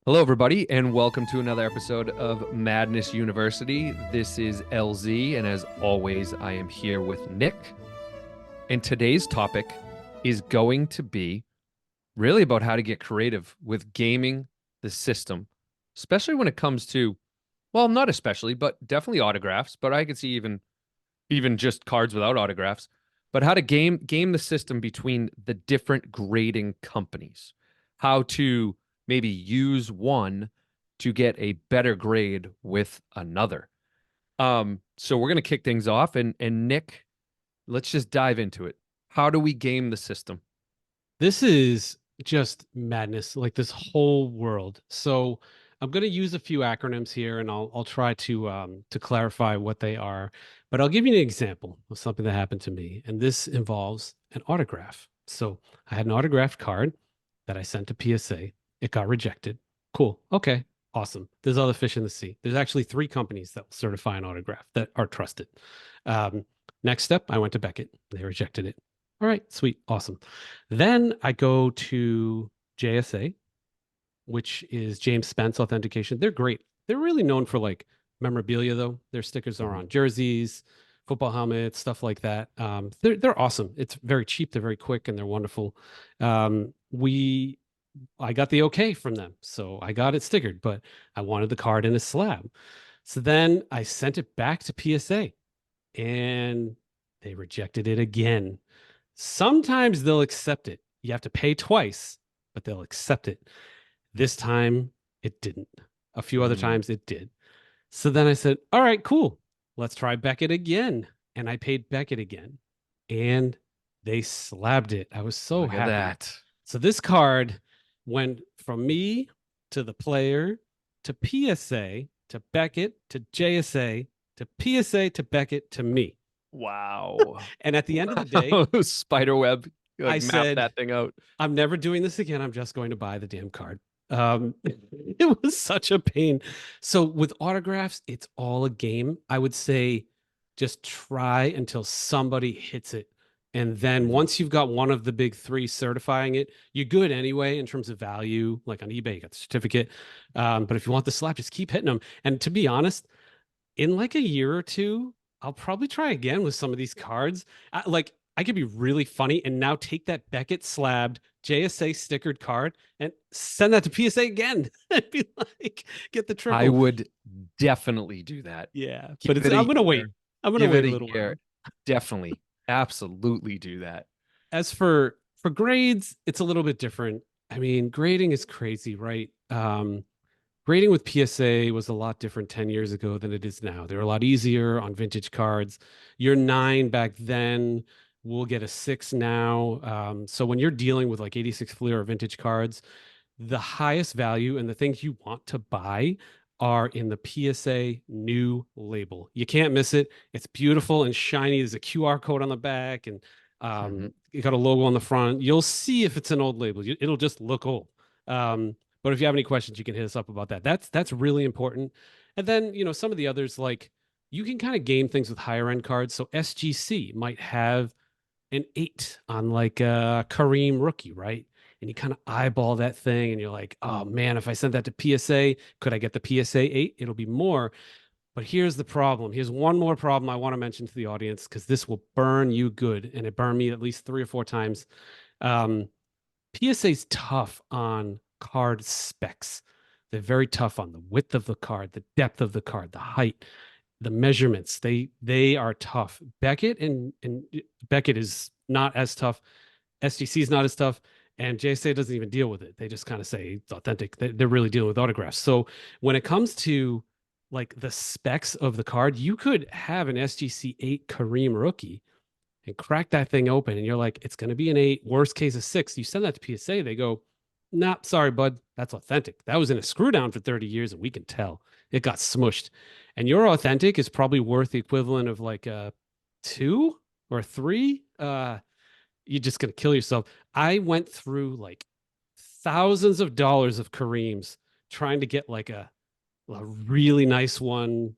Hello, everybody, and welcome to another episode of Madness University. This is LZ, and as always, I am here with Nick. And today's topic is going to be really about how to get creative with gaming the system, especially when it comes to, well, not especially, but definitely autographs. But I could see even just cards without autographs. But how to game the system between the different grading companies, how to maybe use one to get a better grade with another. So we're gonna kick things off, and Nick, let's just dive into it. How do we game the system? This is just madness, like this whole world. So I'm going to use a few acronyms here, and I'll try to clarify what they are. But I'll give you an example of something that happened to me, and this involves an autograph. So I had an autographed card that I sent to PSA. It got rejected. Cool. Okay. Awesome. There's other fish in the sea. There's actually three companies that will certify an autograph that are trusted. Um, Next step, I went to Beckett. They rejected it. All right, sweet, awesome. Then I go to JSA, which is James Spence Authentication. They're great. They're really known for like memorabilia, though. Their stickers are Mhm. on jerseys, football helmets, stuff like that. They're awesome. It's very cheap. They're very quick, and they're wonderful. We I got the okay from them, so I got it stickered, but I wanted the card in a slab. So then I sent it back to PSA, and they rejected it again. Sometimes they'll accept it. You have to pay twice, but they'll accept it. This time it didn't. A few other Mm, times it did. So then I said, all right, cool. Let's try Beckett again. And I paid Beckett again. And they slabbed it. I was so look at happy. that. So this card went from me to the player to PSA to Beckett to JSA to PSA to Beckett to me. Wow. And at the end of the day, Spiderweb, I like map said, that thing out. I'm never doing this again. I'm just going to buy the damn card. It was such a pain. So with autographs, it's all a game. I would say just try until somebody hits it. And then Mhm. once you've got one of the big three certifying it, you're good anyway in terms of value. Like on eBay, you got the certificate. But if you want the slap, just keep hitting them. And to be honest, in like a year or two, I'll probably try again with some of these cards. Like I could be really funny and now take that Beckett slabbed JSA stickered card and send that to PSA again and be like, get the I triple. would definitely do that. Yeah, but Give it's it a I'm gonna wait. year. I'm gonna Give wait it a a little year. while. Definitely. Absolutely do that. As for grades, it's a little bit different. I mean, grading is crazy, right? Grading with PSA was a lot different 10 years ago than it is now. They're a lot easier on vintage cards. Your nine back then will get a six now. So when you're dealing with like 86 Fleer or vintage cards, the highest value and the things you want to buy are in the PSA new label. You can't miss it. It's beautiful and shiny. There's a QR code on the back and Mhm. you got a logo on the front. You'll see if it's an old label. It'll just look old. But if you have any questions, you can hit us up about that. That's really important. And then, some of the others, like you can kind of game things with higher end cards. So SGC might have an eight on like a Kareem rookie, right? And you kind of eyeball that thing and you're like, oh man, if I sent that to PSA, could I get the PSA eight? It'll be more. But here's the problem. Here's one more problem I want to mention to the audience because this will burn you good. And it burned me at least three or four times. Um, PSA's tough on card specs. They're very tough on the width of the card, the depth of the card, the height, the measurements. They are tough. Beckett and Beckett is not as tough. SGC is not as tough, and JSA doesn't even deal with it. They just kind of say it's authentic. They're really dealing with autographs. So when it comes to like the specs of the card, you could have an SGC 8 Kareem rookie and crack that thing open, and you're like, it's going to be an 8, worst case a 6. You send that to PSA, they go, nah, sorry, bud, that's authentic. That was in a screw down for 30 years, and we can tell it got smushed. And your authentic is probably worth the equivalent of like a 2 or 3. You're just going to kill yourself. I went through like thousands of dollars of Kareems trying to get like a really nice one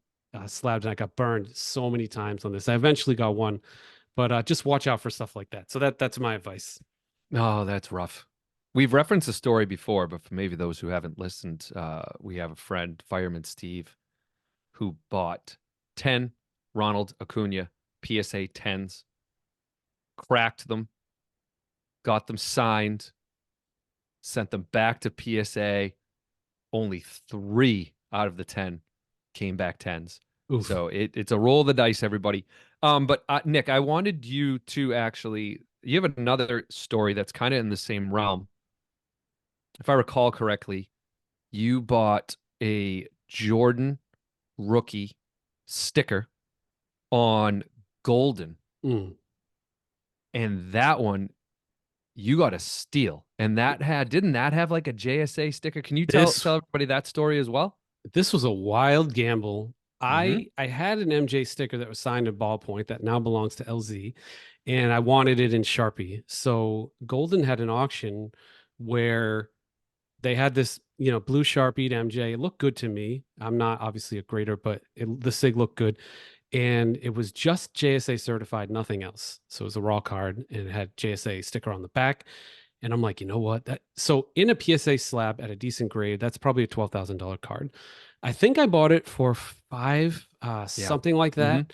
slabbed, and I got burned so many times on this. I eventually got one, but just watch out for stuff like that. So that's my advice. Oh, that's rough. We've referenced the story before, but for maybe those who haven't listened, we have a friend, Fireman Steve, who bought 10 Ronald Acuna PSA 10s, cracked them, got them signed, sent them back to PSA. Only 3 out of the 10 came back 10s. Oof. So it's a roll of the dice, everybody. But Nick, I wanted you to actually, you have another story that's kind of in the same realm. If I recall correctly, you bought a Jordan rookie sticker on Golden, Mm. and that one you got a steal. And that had didn't that have like a JSA sticker? Can you tell This tell everybody that story as well? this was a wild gamble. Mm-hmm. I had an MJ sticker that was signed in ballpoint that now belongs to LZ, and I wanted it in Sharpie. So Golden had an auction where they had this, blue Sharpie MJ. It looked good to me. I'm not obviously a grader, but the sig looked good. And it was just JSA certified, nothing else. So it was a raw card and it had JSA sticker on the back. And I'm like, you know what? So in a PSA slab at a decent grade, that's probably a $12,000 card. I think I bought it for five, Yeah. something like Mm-hmm. that.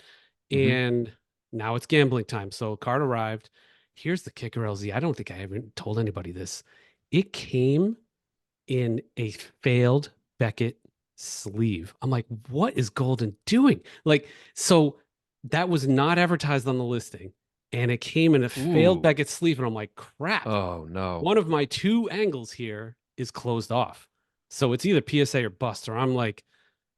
Mm-hmm. And now it's gambling time. So card arrived. Here's the kicker, LZ. I don't think I ever told anybody this. It came in a failed Beckett sleeve. I'm like, what is Golden doing? Like, so that was not advertised on the listing, and it came in a failed Ooh. Beckett sleeve. And I'm like, crap, Oh no. one of my two angles here is closed off. So it's either PSA or bust, or I'm like,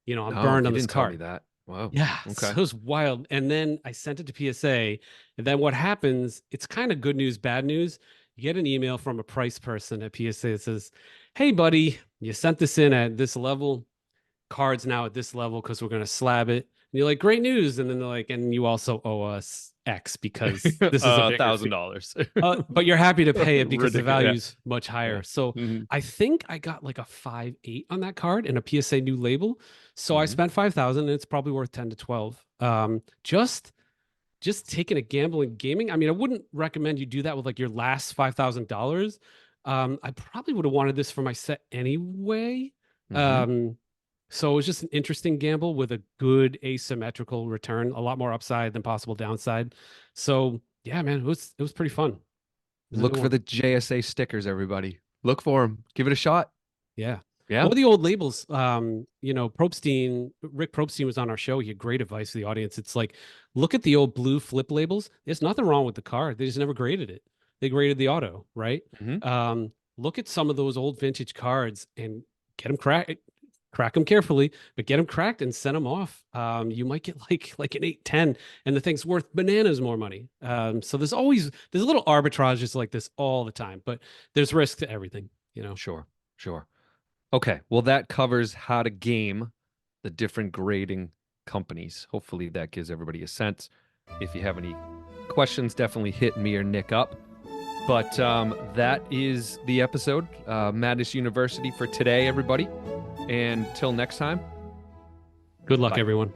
I'm No, burned you on this didn't tell me card. that. Wow. Yeah, so Okay. it was wild. And then I sent it to PSA. And then what happens, it's kind of good news, bad news. You get an email from a price person at PSA that says, hey, buddy, you sent this in at this level. Card's now at this level because we're going to slab it. And you're like, great news. And then they're like, and you also owe us X because this is a bigger fee. $1,000. But you're happy to pay it because the Ridiculous. Yeah. value's much Yeah. higher. So Mm-hmm. I think I got like a 5.8 on that card and a PSA new label. So I Mm-hmm. spent 5,000 and it's probably worth 10 to 12. Just taking a gamble in gaming. I mean, I wouldn't recommend you do that with like your last $5,000. I probably would have wanted this for my set anyway. Mm-hmm. Um, so it was just an interesting gamble with a good asymmetrical return, a lot more upside than possible downside. So yeah, man, it was pretty fun. It was a Look good for one. the JSA stickers, everybody. Look for them. Give it a shot. Yeah. Yeah. Or the old labels. Rick Probstein was on our show. He had great advice for the audience. It's like, look at the old blue flip labels. There's nothing wrong with the car. They just never graded it. They graded the auto, right? Mm-hmm. Look at some of those old vintage cards and get them crack them carefully, but get them cracked and send them off. You might get like an 810, and the thing's worth bananas more money. So there's a little arbitrage just like this all the time, but there's risk to everything. Sure. Sure. Okay. Well, that covers how to game the different grading companies. Hopefully that gives everybody a sense. If you have any questions, definitely hit me or Nick up. But that is the episode, Madness University for today, everybody. And till next time, Good luck, bye. everyone.